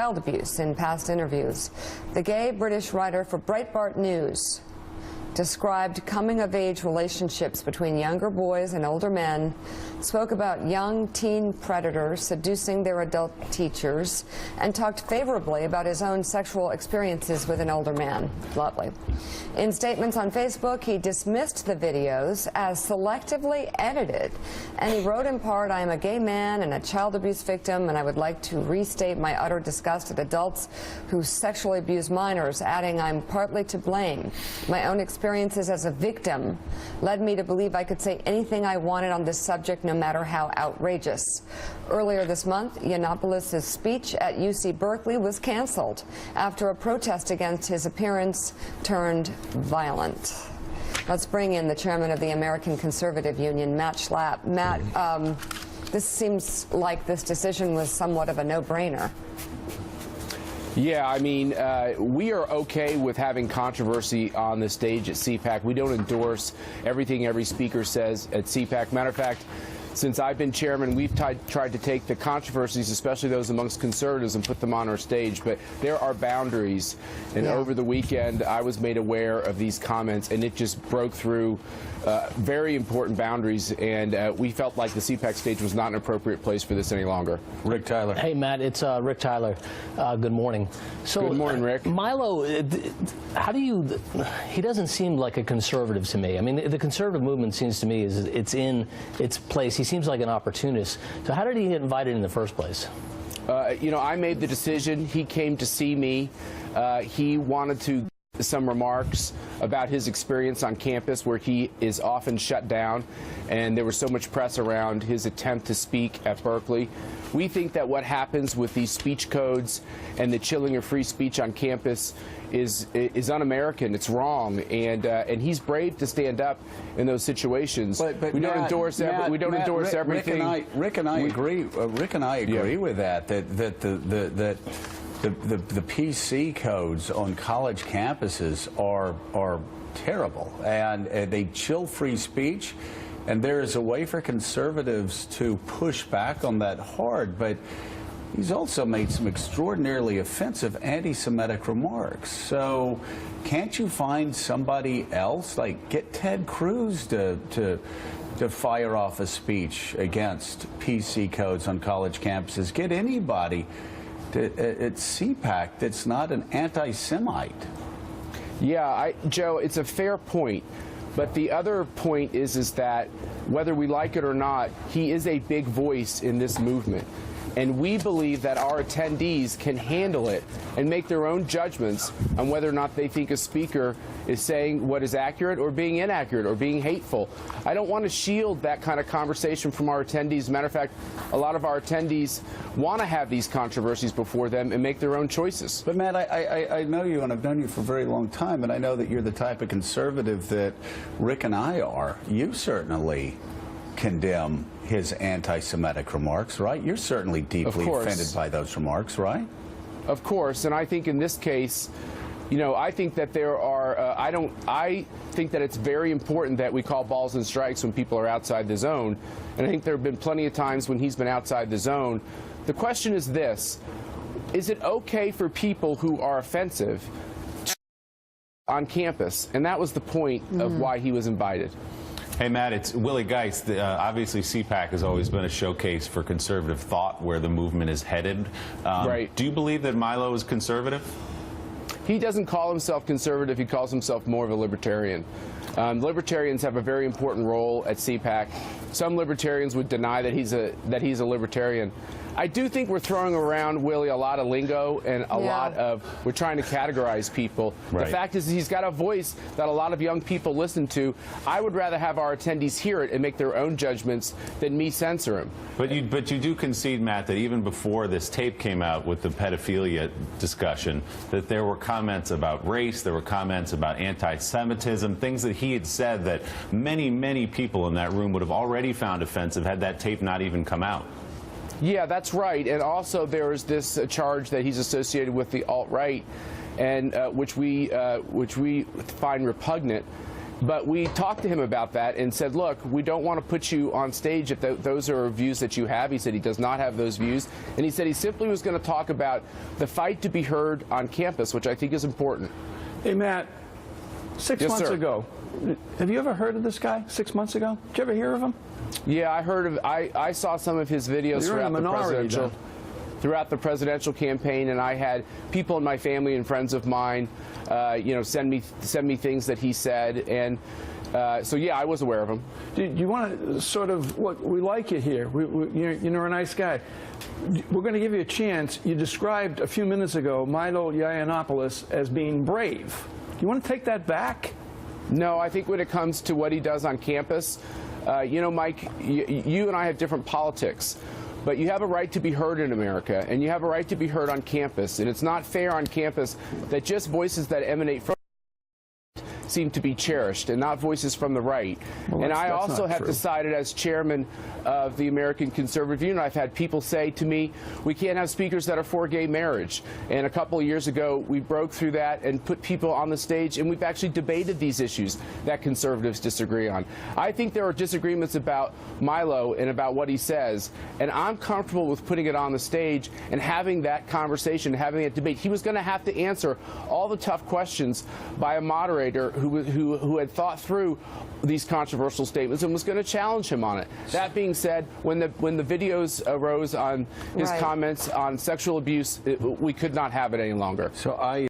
child abuse in past interviews. The gay British writer for Breitbart News described coming-of-age relationships between younger boys and older men, spoke about young teen predators seducing their adult teachers, and talked favorably about his own sexual experiences with an older man. Lovely. In statements on Facebook, he dismissed the videos as selectively edited, and he wrote in part, "I am a gay man and a child abuse victim, and I would like to restate my utter disgust at adults who sexually abuse minors," adding, "I'm partly to blame. My own experiences as a victim led me to believe I could say anything I wanted on this subject, no matter how outrageous." Earlier this month, Yiannopoulos' speech at UC Berkeley was canceled after a protest against his appearance turned violent. Let's bring in the chairman of the American Conservative Union, Matt Schlapp. Matt, this seems like this decision was somewhat of a no-brainer. Yeah, I mean, we are okay with having controversy on the stage at CPAC. We don't endorse everything every speaker says at CPAC. Matter of fact, since I've been chairman, we've tried to take the controversies, especially those amongst conservatives, and put them on our stage. But there are boundaries. And over the weekend, I was made aware of these comments, and it just broke through very important boundaries. And we felt like the CPAC stage was not an appropriate place for this any longer. Rick Tyler. Hey, Matt, it's Rick Tyler. Good morning. So, good morning, Rick. Milo, how do you? He doesn't seem like a conservative to me. I mean, the conservative movement seems to me it's in its place. He seems like an opportunist. So how did he get invited in the first place? You know, I made the decision. He came to see me. He wanted to some remarks about his experience on campus, where he is often shut down, and there was so much press around his attempt to speak at Berkeley. We think that what happens with these speech codes and the chilling of free speech on campus is un-American. It's wrong, and he's brave to stand up in those situations. But we don't endorse everything. Rick and I agree. Rick and I agree with that. The PC codes on college campuses are terrible, and they chill free speech. And there is a way for conservatives to push back on that hard, but he's also made some extraordinarily offensive anti-Semitic remarks. So can't you find somebody else, like get Ted Cruz to fire off a speech against PC codes on college campuses? Get anybody at CPAC that's not an anti-Semite. Yeah, Joe, it's a fair point. But the other point is that whether we like it or not, he is a big voice in this movement. And we believe that our attendees can handle it and make their own judgments on whether or not they think a speaker is saying what is accurate or being inaccurate or being hateful. I don't want to shield that kind of conversation from our attendees. As a matter of fact, a lot of our attendees want to have these controversies before them and make their own choices. But, Matt, I know you, and I've known you for a very long time, and I know that you're the type of conservative that Rick and I are. You certainly condemn his anti-Semitic remarks, right? You're certainly deeply offended by those remarks, right? Of course, and I think in this case, you know, I think that there are, I think that it's very important that we call balls and strikes when people are outside the zone, and I think there have been plenty of times when he's been outside the zone. The question is this: is it okay for people who are offensive on campus? And that was the point of why he was invited. Hey, Matt, it's Willie Geist. Obviously, CPAC has always been a showcase for conservative thought, where the movement is headed. Right. Do you believe that Milo is conservative? He doesn't call himself conservative. He calls himself more of a libertarian. Libertarians have a very important role at CPAC. Some libertarians would deny that he's a libertarian. I do think we're throwing around, Willie, a lot of lingo and a lot of, we're trying to categorize people. Right. The fact is he's got a voice that a lot of young people listen to. I would rather have our attendees hear it and make their own judgments than me censor him. But you do concede, Matt, that even before this tape came out with the pedophilia discussion, that there were comments about race, there were comments about anti-Semitism, things that he had said that many, many people in that room would have already found offensive had that tape not even come out. Yeah, that's right. And also there is this charge that he's associated with the alt-right, and which we find repugnant. But we talked to him about that and said, look, we don't want to put you on stage if those are views that you have. He said he does not have those views. And he said he simply was going to talk about the fight to be heard on campus, which I think is important. Hey, Matt, 6 Yes, months sir. ago, have you ever heard of this guy 6 months ago? Did you ever hear of him? Yeah, I heard of. I saw some of his videos You're in a minority, then. throughout the presidential campaign, and I had people in my family and friends of mine, send me things that he said, and so yeah, I was aware of him. Do you want to sort of look? We like you here. You're a nice guy. We're going to give you a chance. You described a few minutes ago Milo Yiannopoulos as being brave. Do you want to take that back? No, I think when it comes to what he does on campus, Mike, you and I have different politics. But you have a right to be heard in America, and you have a right to be heard on campus. And it's not fair on campus that just voices that emanate from seem to be cherished and not voices from the right. Well, and I that's also not have true. decided as chairman of the American Conservative Union, I've had people say to me, we can't have speakers that are for gay marriage. And a couple of years ago, we broke through that and put people on the stage, and we've actually debated these issues that conservatives disagree on. I think there are disagreements about Milo and about what he says, and I'm comfortable with putting it on the stage and having that conversation, having that debate. He was going to have to answer all the tough questions by a moderator who had thought through these controversial statements and was going to challenge him on it. That being said, when the videos arose on his Right. comments on sexual abuse, we could not have it any longer. So I